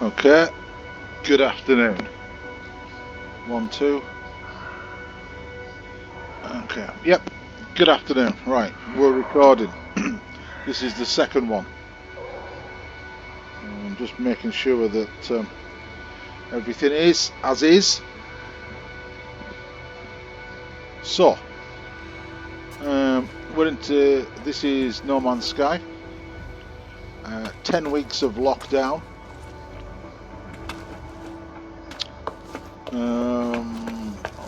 Okay, good afternoon. 1, 2. Okay, yep, good afternoon. Right, we're recording. This is the second one. I'm just making sure that everything is as is. So, we're into, this is No Man's Sky. 10 weeks of lockdown.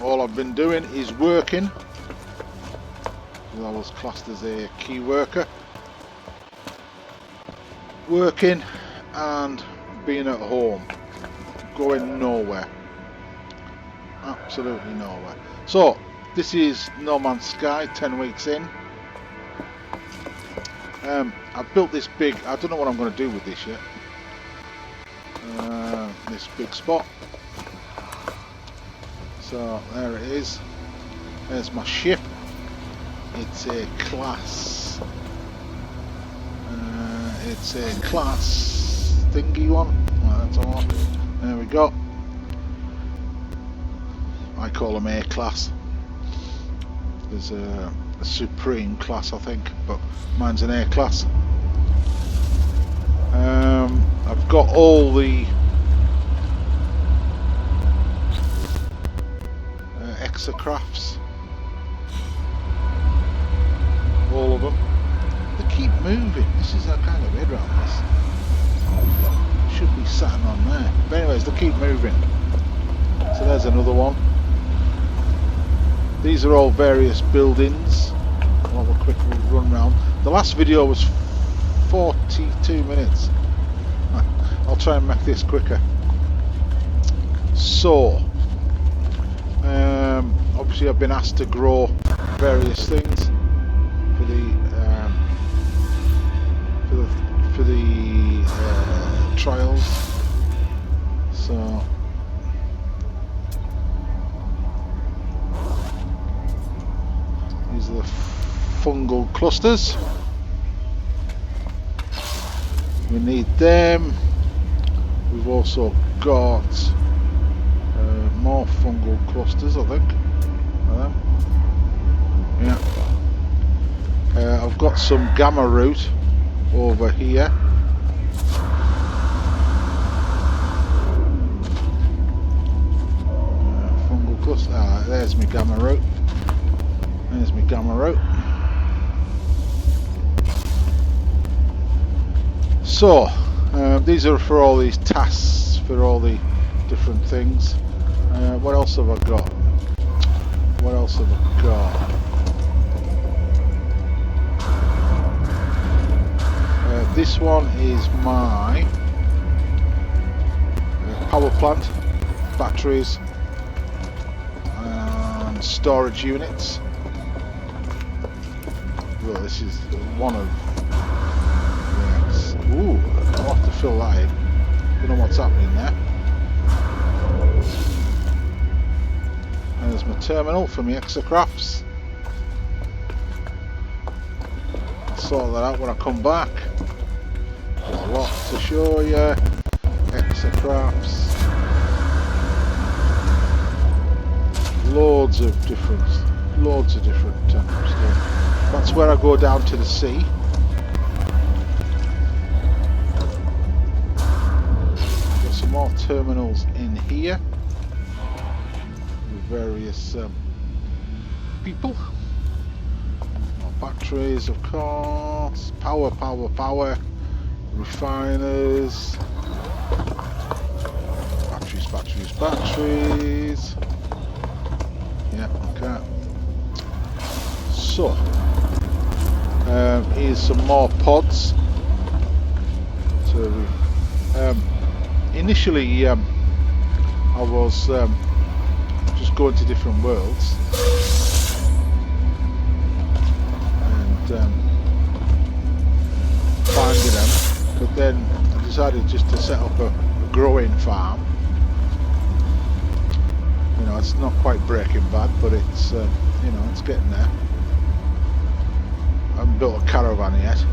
All I've been doing is working. I was classed as a key worker. Working and being at home. Going nowhere. Absolutely nowhere. So, this is No Man's Sky, 10 weeks in. I've built this big, I don't know what I'm going to do with this yet. This big spot. So there it is. There's my ship. It's a class. It's a class thingy one. Well, that's all. There we go. I call them A class. There's a Supreme class, I think, but mine's an A class. I've got all the exocrafts, all of them. They keep moving. This is how kind of weird around this. Should be sat on there. But anyways, they keep moving. So there's another one. These are all various buildings. I'll have a quick run round. The last video was 42 minutes. I'll try and make this quicker. So, obviously I've been asked to grow various things for the trials. So these are the fungal clusters. We need them. We've also got more fungal clusters, I think. Yeah. I've got some gamma root over here. Fungal cluster. There's my gamma root. There's my gamma root. So, these are for all these tasks, for all the different things. What else have I got? What else have I got? This one is my power plant, batteries, and storage units. Well, this is one of. Ooh, I'll have to fill that in. Don't know what's happening there. There's my terminal for my exocrafts. I'll sort that out when I come back. There's a lot to show you. Exocrafts. Loads of different stuff. That's where I go down to the sea. Got some more terminals in here. Various people. Batteries, of course. Power. Refiners. Batteries. Yeah, okay. So, here's some more pods. So, initially, I was just going to different worlds and finding them, but then I decided just to set up a growing farm. You know, it's not quite Breaking Bad, but it's you know, it's getting there. I haven't built a caravan yet,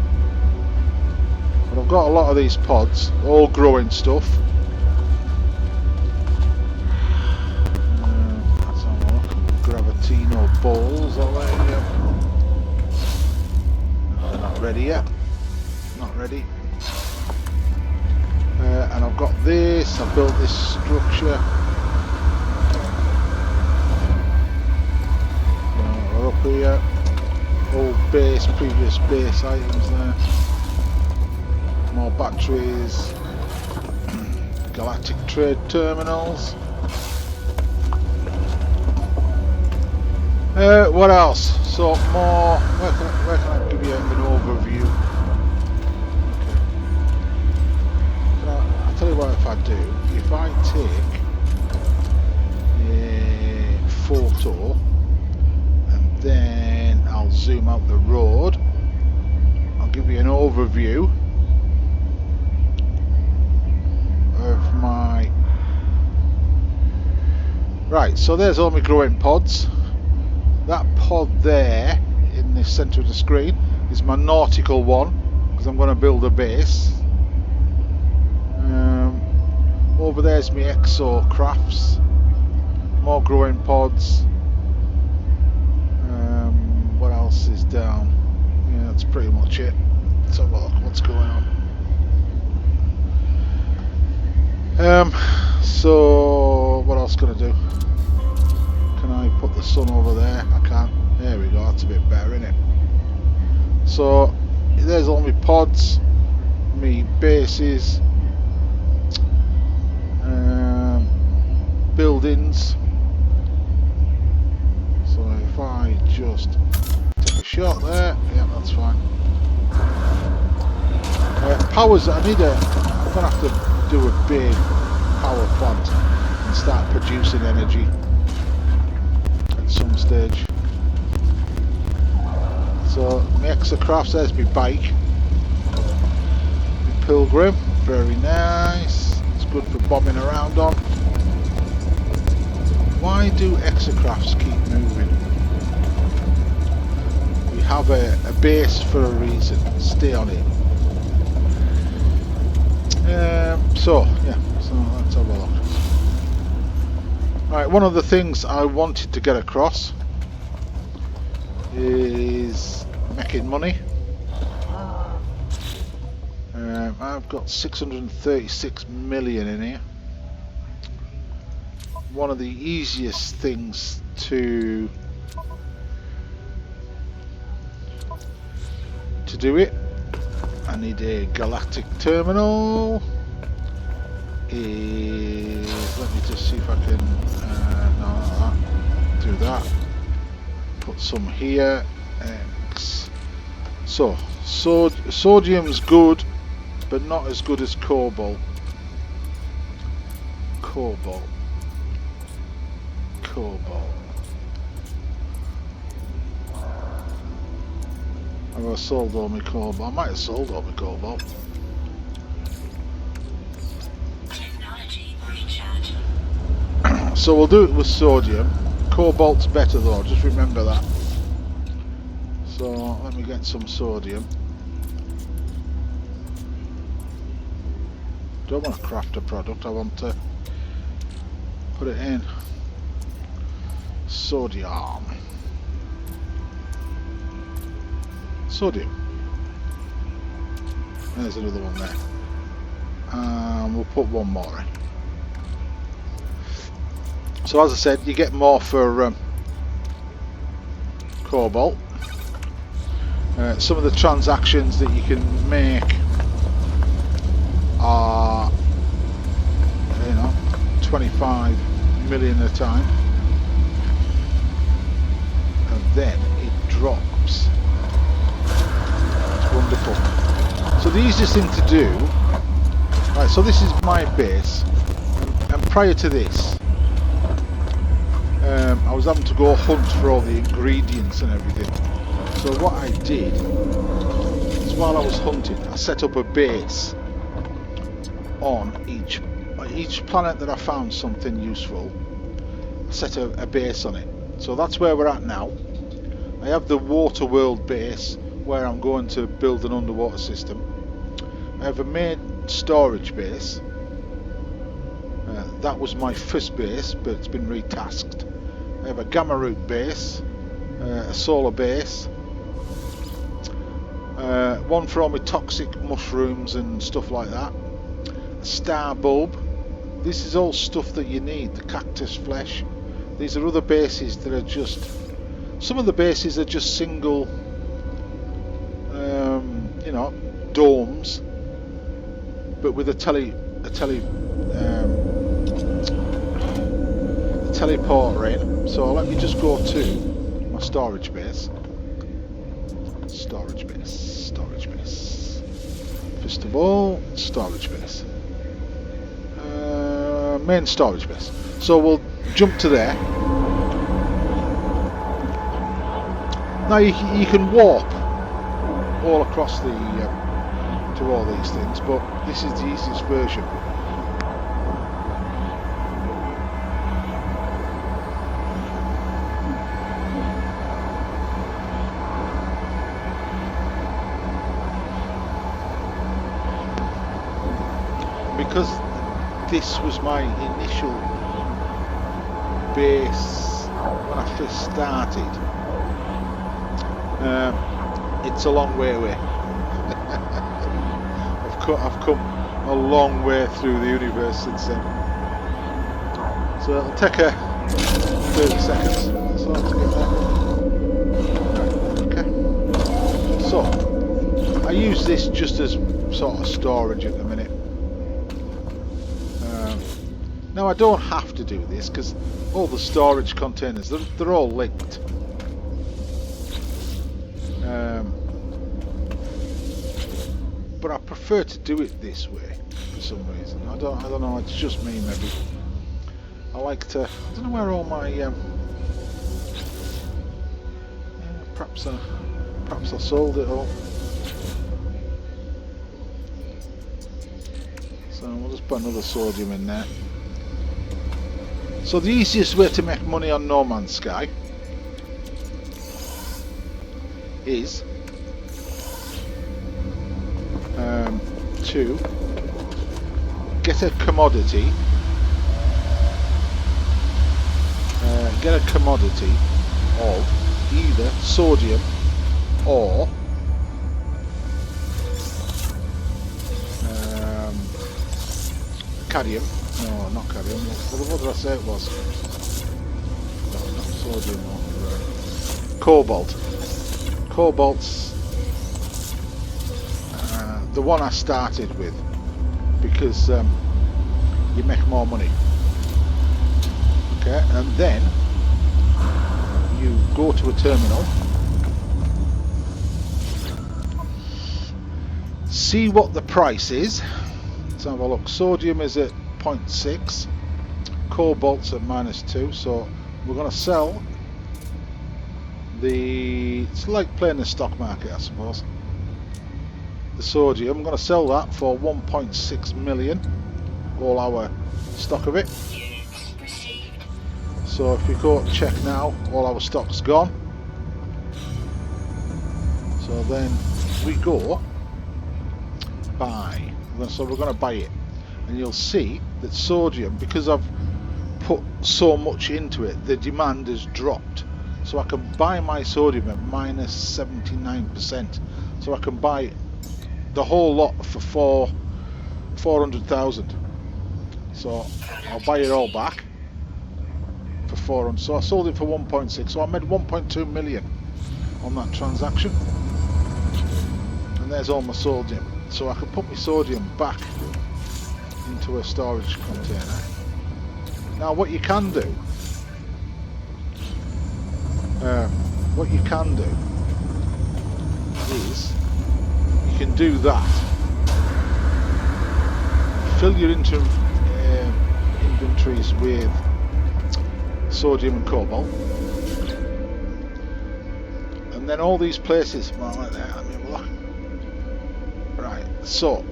but I've got a lot of these pods, all growing stuff. balls, are they? No, they're not ready yet. Not ready. And I've got this. I built this structure. We're up here. Old base, previous base items there. More batteries. Galactic trade terminals. What else? So more. Where can I give you an overview? Okay. I'll tell you what. If I do, if I take a photo and then I'll zoom out the road, I'll give you an overview of my. Right. So there's all my growing pods. That pod there in the centre of the screen is my nautical one, because I'm going to build a base. Over there's my exocrafts, more growing pods. What else is down? Yeah, that's pretty much it. Let's have a look what's going on. So what else can I do? Can I put the sun over there? I can't. There we go, that's a bit better, isn't it? So there's all my pods, my bases, buildings. So if I just take a shot there, yeah, that's fine. Powers, I'm going to have to do a big power plant and start producing energy some stage. So my exocrafts, there's my bike, my Pilgrim, very nice. It's good for bombing around on. Why do exocrafts keep moving? We have a base for a reason. Stay on it. So let's have a look. Right, one of the things I wanted to get across is making money. I've got 636 million in here. One of the easiest things to do it, I need a galactic terminal. Let me just see if I can do that. Put some here. So sodium's good, but not as good as cobalt. Cobalt. Have I sold all my cobalt? I might have sold all my cobalt. So we'll do it with sodium. Cobalt's better though, just remember that. So let me get some sodium. Don't want to craft a product, I want to put it in. Sodium. There's another one there. We'll put one more in. So as I said, you get more for cobalt. Some of the transactions that you can make are, 25 million at a time, and then it drops. It's wonderful. So the easiest thing to do, right, so this is my base, and prior to this I was having to go hunt for all the ingredients and everything. So what I did is, while I was hunting, I set up a base on each planet that I found something useful. I set a base on it. So that's where we're at now. I have the water world base where I'm going to build an underwater system. I have a main storage base. That was my first base, but it's been retasked. I have a gamma root base, a solar base, one for all my toxic mushrooms and stuff like that, a star bulb. This is all stuff that you need, the cactus flesh. These are other bases that are just, some of the bases are just single, you know, domes, but with a teleporter in. So let me just go to my storage base. First of all, storage base. Main storage base. So we'll jump to there. Now you can warp all across the to all these things, but this is the easiest version. Because this was my initial base when I first started, it's a long way away. I've come a long way through the universe since then. So it'll take 30 seconds or so to get there. Okay. So I use this just as sort of storage at the minute. Now I don't have to do this because all the storage containers, they're all linked. But I prefer to do it this way for some reason. I don't know. It's just me, maybe. I like to. I don't know where all my. Perhaps I sold it all. So we'll just put another sodium in there. So the easiest way to make money on No Man's Sky is to get a commodity. Get a commodity of either sodium or cadmium. No, not cadmium. What did I say it was? No, not sodium. Or cobalt. Cobalt's the one I started with because you make more money. Okay, and then you go to a terminal, see what the price is. Let's have a look. Sodium is at 0.6, cobalt's at -2, so we're going to sell it's like playing the stock market, I suppose. The sodium, I'm going to sell that for 1.6 million, all our stock of it. So if we go check now, all our stock's gone. So then we go buy. So we're going to buy it, and you'll see that sodium, because I've put so much into it, the demand has dropped. So I can buy my sodium at -79%. So I can buy the whole lot for 400,000. So I'll buy it all back for 400. So I sold it for 1.6. So I made 1.2 million on that transaction. And there's all my sodium. So I can put my sodium back into a storage container. Now what you can do, is you can do that. Fill your inventories with sodium and cobalt, and then all these places. Well, like that. I mean, look. Right. So,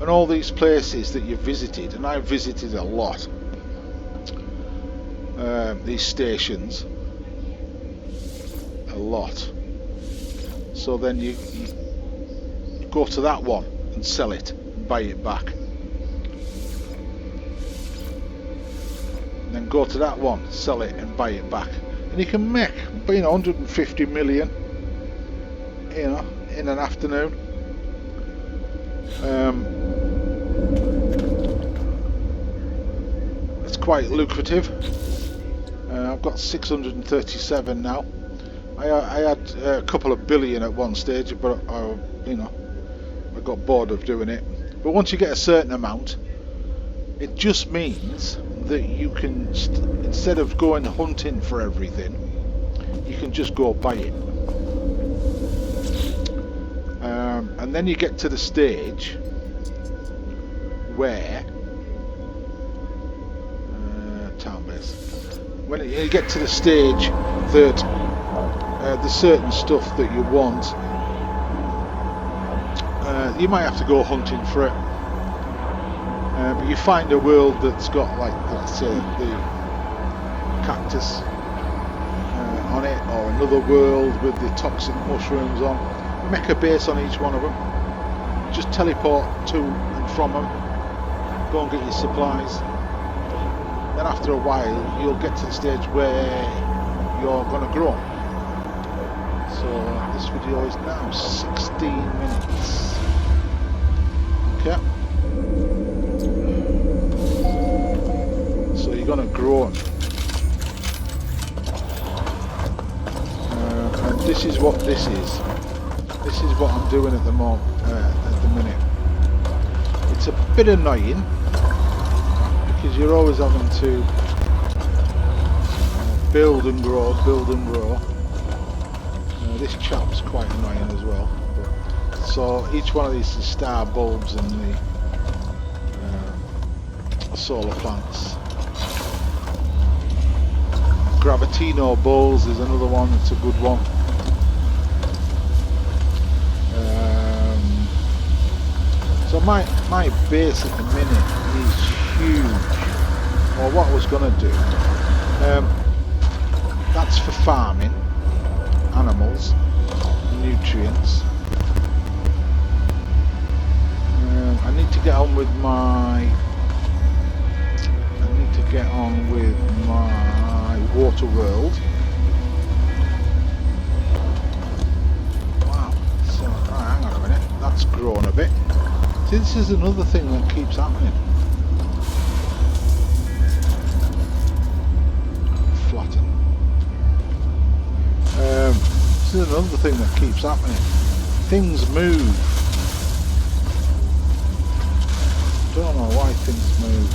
and all these places that you've visited, and I've visited a lot. These stations. A lot. So then you go to that one and sell it and buy it back, and then go to that one, sell it and buy it back. and you can make 150 million, in an afternoon. It's quite lucrative. I've got 637 now. I had a couple of billion at one stage, but I got bored of doing it. But once you get a certain amount, it just means that you can, instead of going hunting for everything, you can just go buy it. And then you get to the stage where town base. When you get to the stage that there's certain stuff that you want, you might have to go hunting for it. But you find a world that's got, like, let's say, the cactus on it, or another world with the toxic mushrooms on. Make a base on each one of them. Just teleport to and from them. Go and get your supplies. Then after a while, you'll get to the stage where you're going to grow. So this video is now 16 minutes. Okay. So you're going to grow them. And this is what this is. This is what I'm doing at the moment, at the minute. It's a bit annoying because you're always having to build and grow, build and grow. This chap's quite annoying as well. So each one of these is star bulbs and the solar plants. Gravitino bulbs is another one. It's a good one. So my base at the minute is huge. Or what I was going to do, that's for farming animals, nutrients. I need to get on with my water world. Wow. So hang on a minute. That's grown a bit. See, this is another thing that keeps happening. Flatten. This is another thing that keeps happening. Things move. Don't know why things move.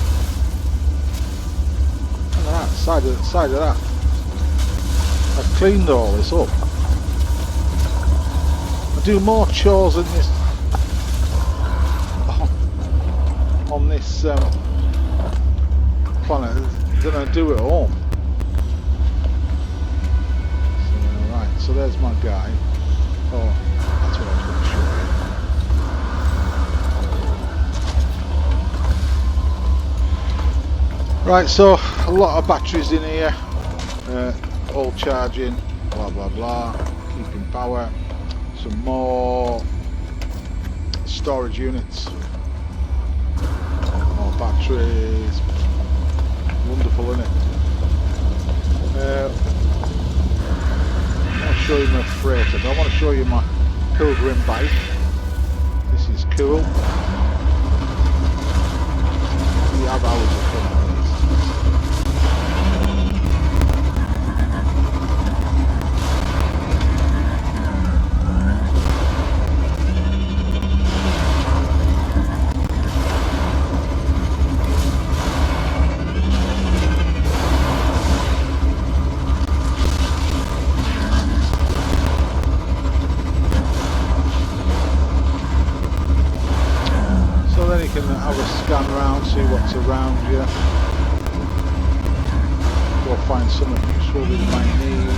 Look at that, side of that. I've cleaned all this up. I do more chores in this on this planet than I do at home. So, right, so there's my guy. Oh, that's what I was going to show you. Right, so a lot of batteries in here, all charging, blah blah blah, keeping power. Some more storage units. Batteries, wonderful, isn't it? I'll show you my freighter. I want to show you my Pilgrim bike. This is cool. We have hours of fun with this. Have a scan around, see what's around you. Go find something useful that you might need.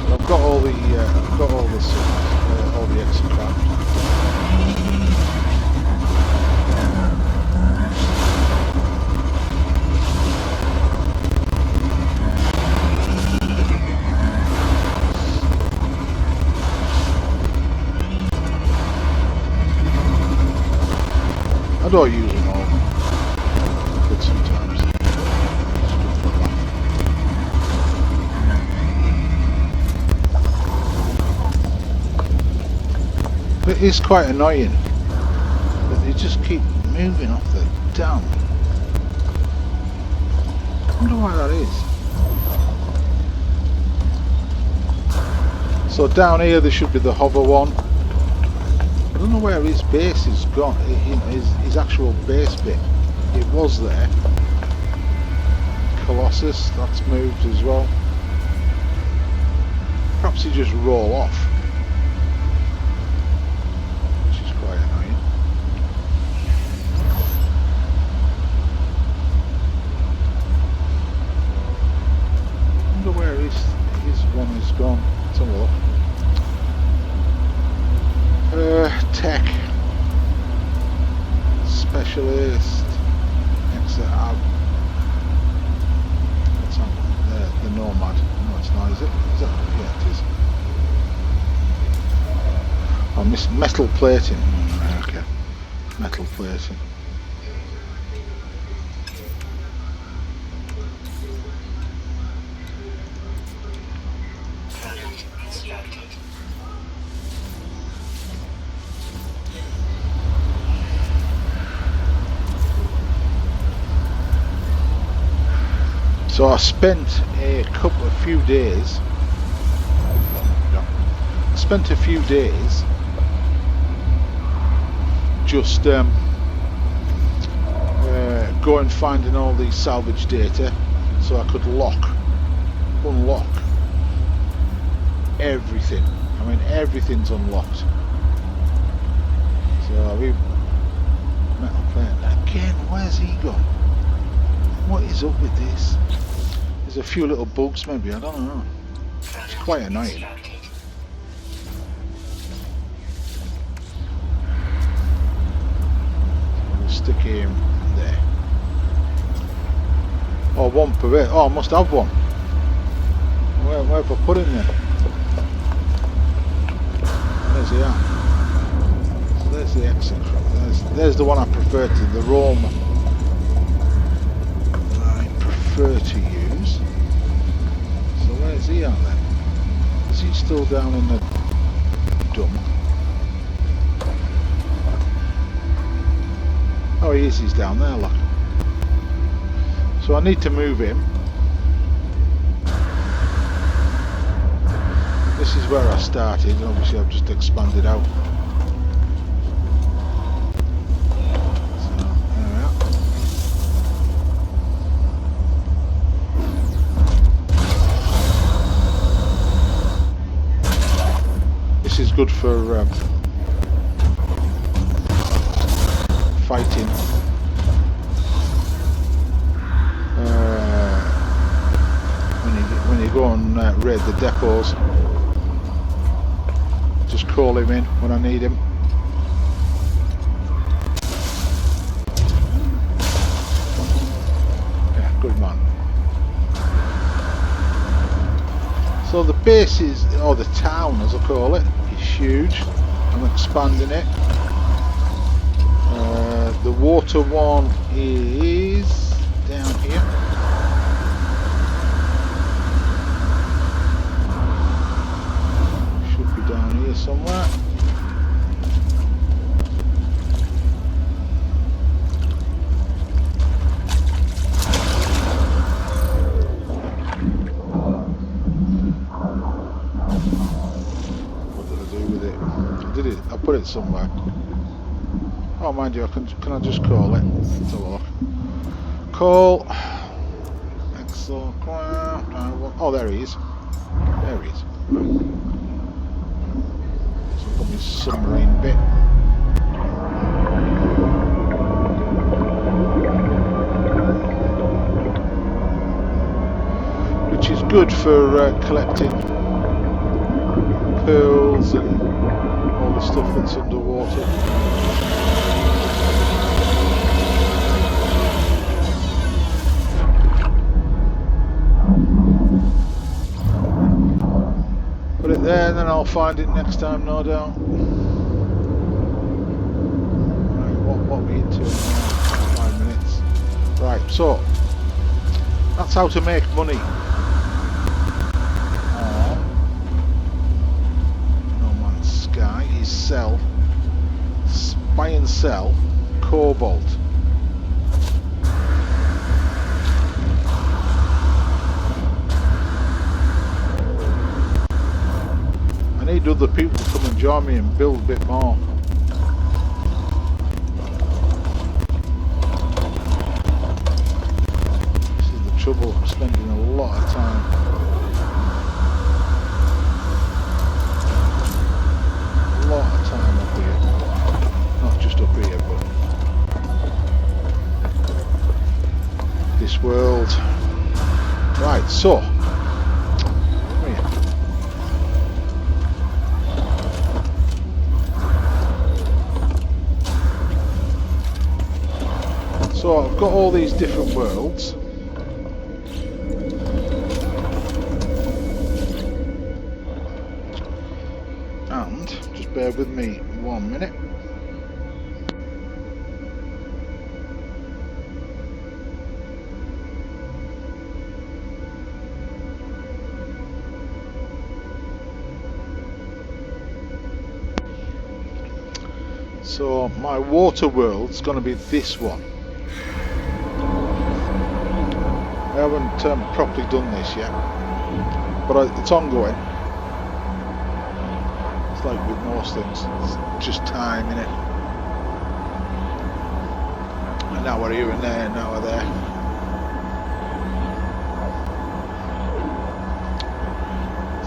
So I've got all the all the extra crap. don't use them all, but sometimes. But it is quite annoying that they just keep moving off the dam. I wonder why that is. So down here there should be the hover one. I don't know where his base is gone, his actual base bit. It was there. Colossus, that's moved as well. Perhaps he just roll off, which is quite annoying. I wonder where his one is gone. Let's have a look. Tech specialist, exit out. What's that one? The Nomad. No, it's not, is it? Is that? Yeah, it is. Oh, metal plating. Okay, metal plating. So I spent a few days. I spent a few days just going finding all these salvage data, so I could unlock everything. I mean, everything's unlocked. So we metal plate again. Where's he gone? What is up with this? There's a few little bugs maybe, I don't know. It's quite annoying. We'll stick him there. Oh, one per bit. Oh, I must have one. Where have I put him then? Where's he at? So there's the exit. There's the one I prefer to, the Roma. To use. So where's he at then? Is he still down in the dump? Oh, he is, he's down there, look. So I need to move him. This is where I started, and obviously I've just expanded out. Good for fighting when you go and raid the depots. Just call him in when I need him. Yeah, good man. So the base is, or the town as I call it, huge. I'm expanding it. The water one is down here. Should be down here somewhere. I put it somewhere. Oh, mind you, can I just call it? Let's have a look. Call. Oh, there he is. There he is. So I've got my submarine bit. Which is good for collecting pearls and all the stuff that's underwater. Put it there and then I'll find it next time, no doubt. Right, what me, 5 minutes. Right, so that's how to make money on No Man's Sky, is buy and sell cobalt. I need other people to come and join me and build a bit more. This is the trouble, I'm spending a lot of time. A lot of time up here. Not just up here, but this world. Right, so come here. So I've got all these different worlds. And just bear with me 1 minute. So my water world's going to be this one. I haven't properly done this yet, but it's ongoing. It's like with most things, it's just time, innit? An hour here and there, an hour there.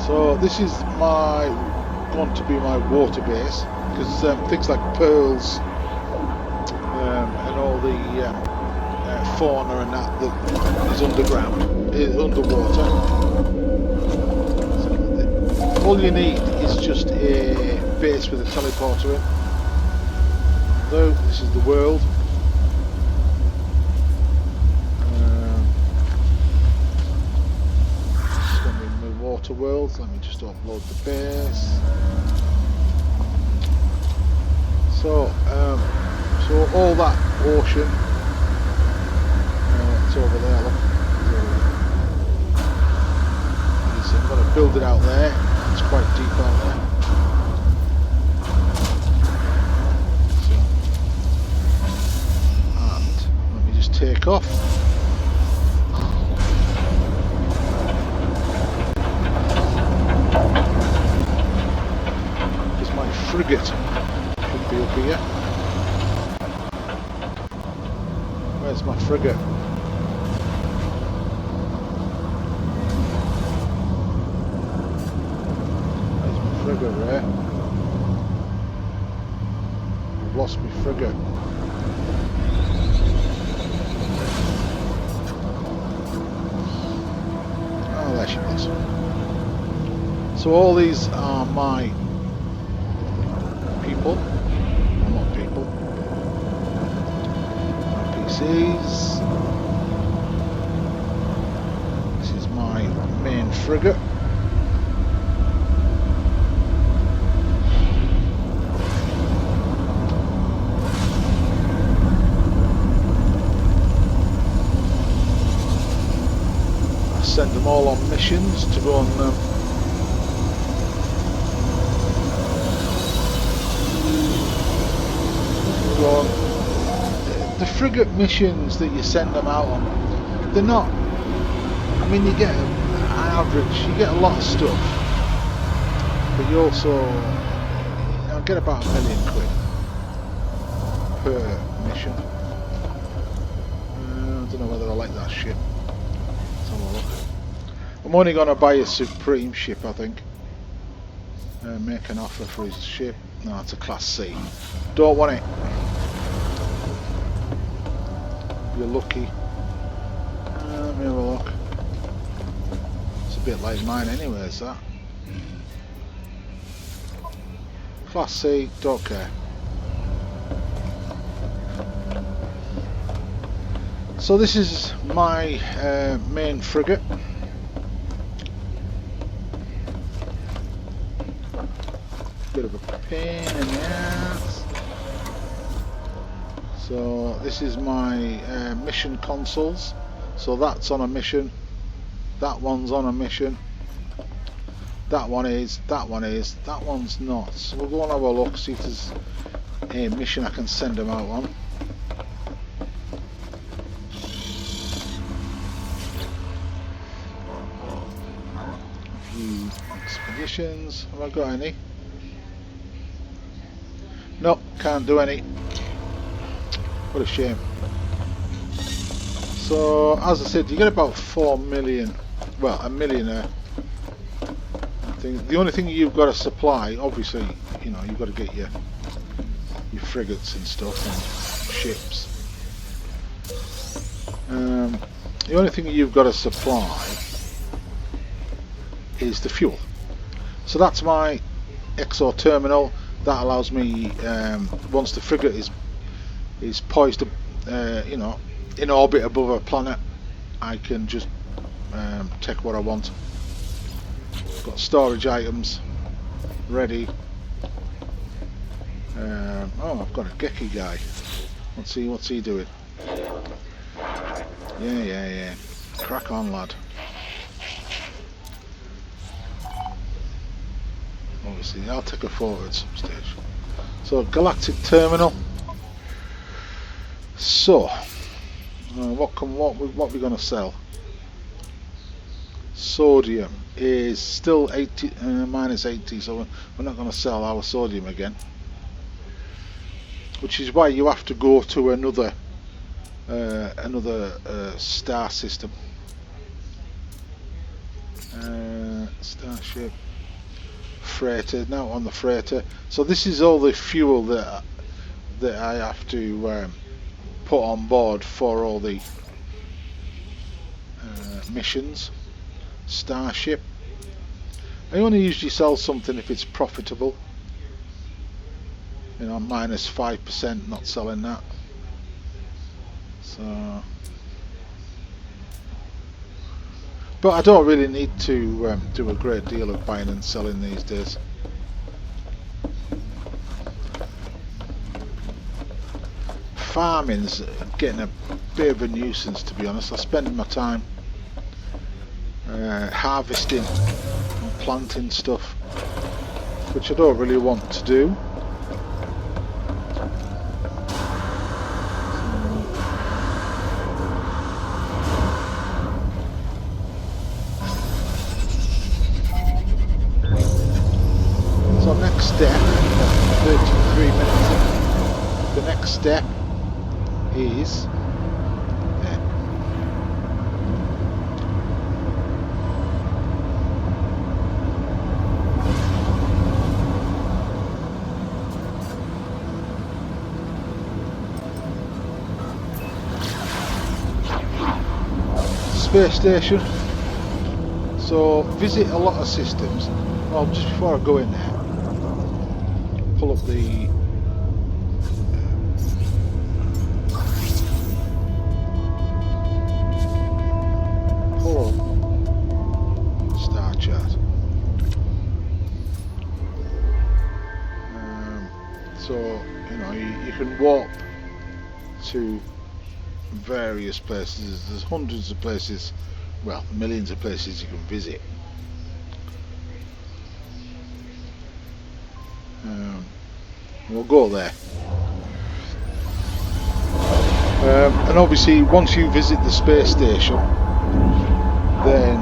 So this is going to be my water base, because things like pearls and all the fauna and that is underground, is underwater. So all you need is just a base with a teleporter in. So this is the world. This is going to be my water world. Let me just upload the base. So all that ocean. It's over there, look. I'm going to build it out there. It's quite deep out there. So, and let me just take off. Because my frigate should be up here. Where's my frigate? There. I've lost my frigate. Oh, there she was. So all these are my people. Well, not people. My PCs. This is my main frigate. Send them all on missions to go and the frigate missions that you send them out on, they're not, I mean, you get an average, you get a lot of stuff, but you also get about £1 million per mission. I don't know whether I like that ship. Let's have a look. I'm only going to buy a Supreme ship, I think. Make an offer for his ship. No, it's a Class C. Don't want it. You're lucky. Let me have a look. It's a bit like mine anyways, that. Class C, don't care. So this is my main frigate. Bit of a pain in the ass. So this is my mission consoles. So that's on a mission. That one's on a mission. That one is. That one's not. So we'll go and have a look, see if there's a mission I can send them out on. View expeditions. Have I got any? Nope, can't do any. What a shame. So as I said, you get about 4 million. Well, a millionaire. The only thing you've got to supply, obviously, you know, you've got to get your frigates and stuff and ships. The only thing you've got to supply is the fuel. So that's my XO terminal. That allows me, once the frigate is poised, you know, in orbit above a planet, I can just take what I want. Got storage items ready. Oh, I've got a Geki guy. What's he doing? Yeah. Crack on, lad. Obviously, I'll take a photo at some stage. So, Galactic Terminal. So, what we gonna sell? Sodium is still 80 minus 80, so we're not going to sell our sodium again, which is why you have to go to another star system. Starship freighter, now on the freighter. So this is all the fuel that I have to put on board for all the missions. Starship. I only usually sell something if it's profitable. You know, minus 5%, not selling that. So, but I don't really need to do a great deal of buying and selling these days. Farming's getting a bit of a nuisance, to be honest. I spend my time harvesting and planting stuff, which I don't really want to do. So next step, 33 minutes in, the next step is space station. So visit a lot of systems. Well, just before I go in there, pull up the star chart. So you know, you can warp to various places. There's hundreds of places, well, millions of places you can visit. We'll go there. And obviously, once you visit the space station, then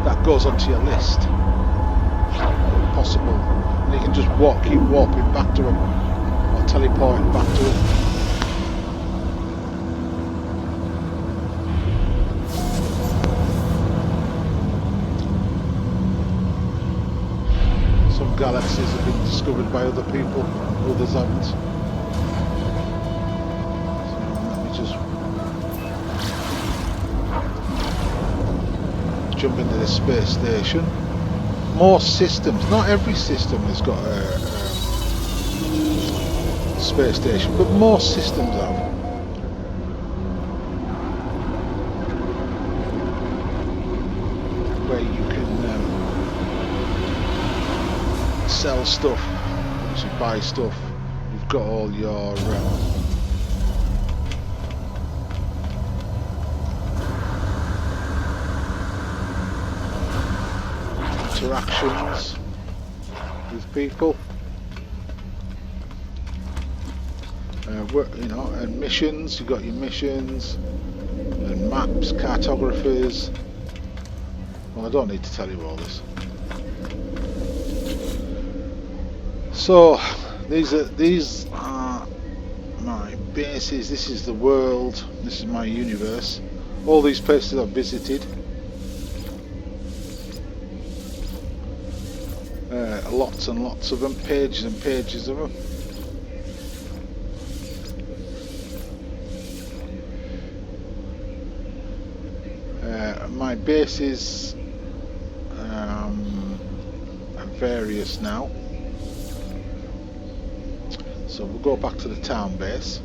that goes onto your list. Possible, and you can just keep warping back to them, or teleporting back to them. Some galaxies have been discovered by other people, others haven't. So let me just jump into the space station. More systems. Not every system has got a space station, but more systems have. Where you can sell stuff, obviously buy stuff. You've got all your interactions with people, you know, and missions. You've got your missions and maps, cartographers. Well, I don't need to tell you all this. So these are my bases. This is the world. This is my universe. All these places I've visited. Lots and lots of them. Pages and pages of them. My bases are various now. So we'll go back to the town base.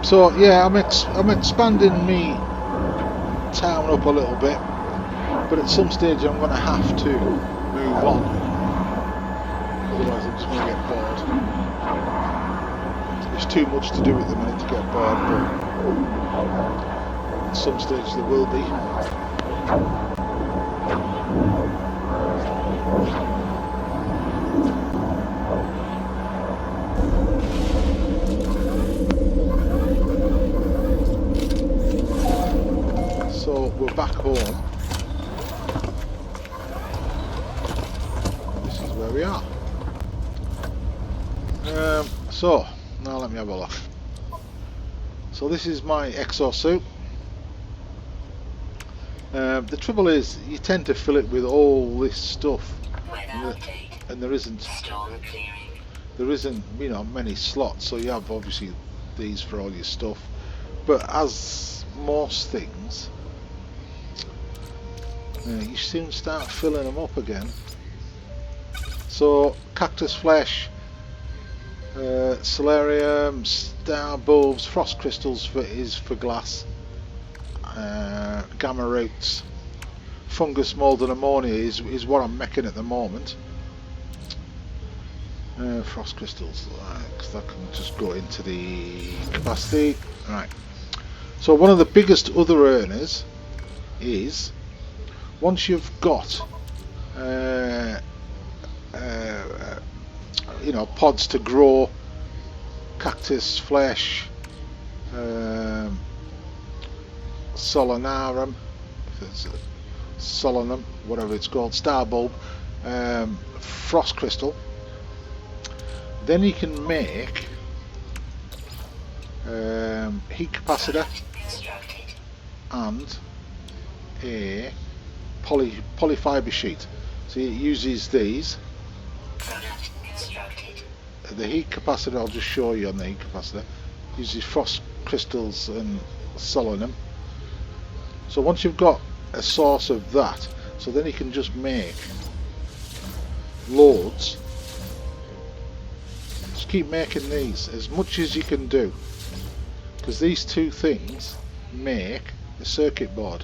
So yeah, I'm expanding me town up a little bit, but at some stage I'm going to have to move on. Otherwise I'm just going to get bored. There's too much to do at the minute to get bored, but at some stage there will be. So we're back home. This is where we are. So now let me have a look. So this is my exosuit. The trouble is, you tend to fill it with all this stuff, and there isn't, you know, many slots. So you have obviously these for all your stuff, but as most things, you soon start filling them up again. So cactus flesh, solarium, star bulbs, frost crystals is for glass, gamma roots, fungus mold and ammonia is what I'm making at the moment. Frost crystals, because that can just go into the capacity. Right. So one of the biggest other earners is once you've got you know, pods to grow cactus flesh, solanarum, solanum, whatever it's called, star bulb, frost crystal. Then you can make heat capacitor and a polyfiber sheet. So it uses these. The heat capacitor, I'll just show you on the heat capacitor, uses frost crystals and solanum. So once you've got a source of that, so then you can just make loads. Just keep making these as much as you can do, because these two things make a circuit board,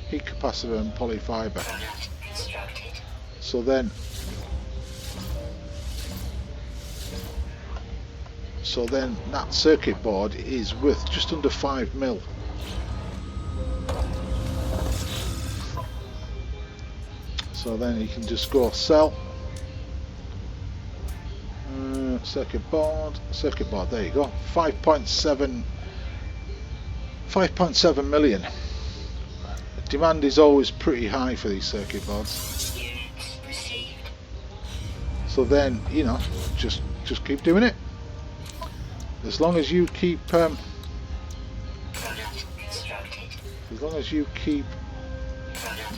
heat capacitor and polyfiber. So then that circuit board is worth just under 5 mil. So then you can just go sell circuit board, there you go, 5.7 million. Demand is always pretty high for these circuit boards. So then, you know, just keep doing it. As long as you keep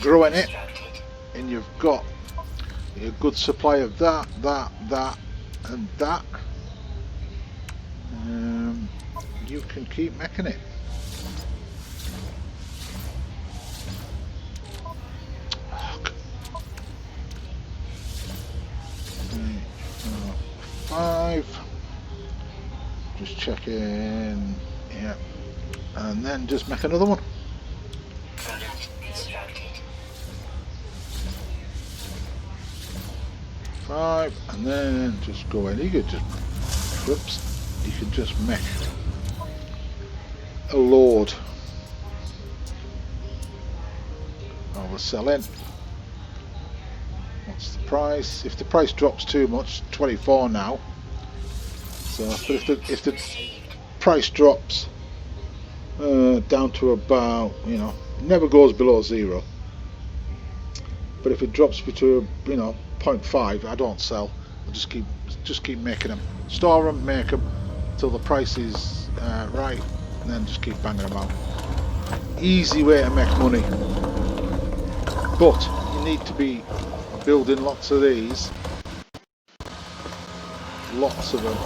growing it, and you've got a good supply of that, and that, you can keep making it. Five. Just checking, yeah, and then just make another one. 25, and then just go in. You could just, whoops, you can just make a load. Overselling. What's the price? If the price drops too much, 24 now. So, but if the price drops down to about, you know, never goes below 0. But if it drops between, you know, 0.5, I don't sell. I just keep making them, store them, make them till the price is right, and then just keep banging them out. Easy way to make money. But you need to be building lots of these, lots of them.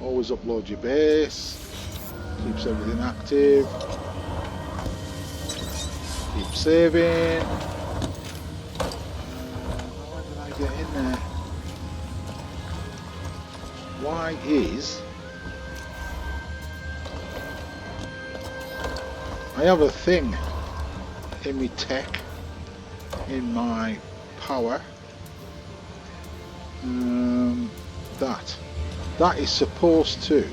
Always upload your base, keeps everything active, keep saving. How did I get in there? Why is I have a thing in my tech, in my power, that is supposed to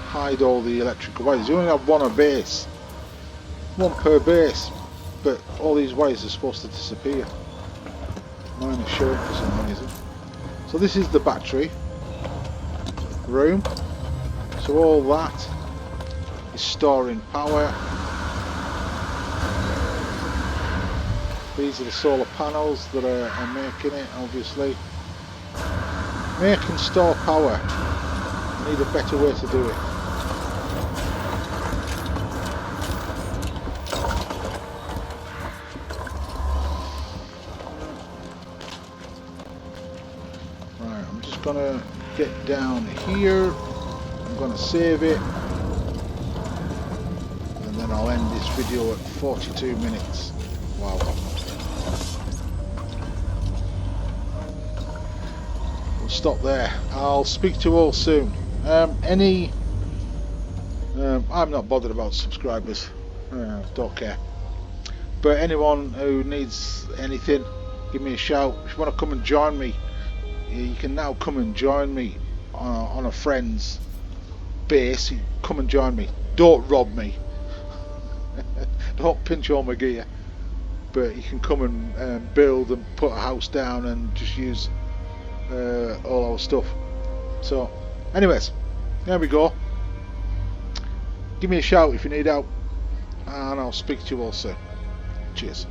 hide all the electrical wires. You only have one a base, one per base, but all these wires are supposed to disappear. Mine is showing for some reason. So this is the battery room. So all that is storing power. These are the solar panels that are making it, obviously. Make and store power. I need a better way to do it. Right, I'm just gonna get down here. I'm gonna save it. And then I'll end this video at 42 minutes. Wow. Stop there. I'll speak to you all soon. I'm not bothered about subscribers, don't care, but anyone who needs anything, give me a shout. If you want to come and join me, you can now come and join me on a friend's base. You come and join me, don't rob me. Don't pinch all my gear, but you can come and build and put a house down and just use all our stuff. So anyways, there we go. Give me a shout if you need help, and I'll speak to you all soon. Cheers.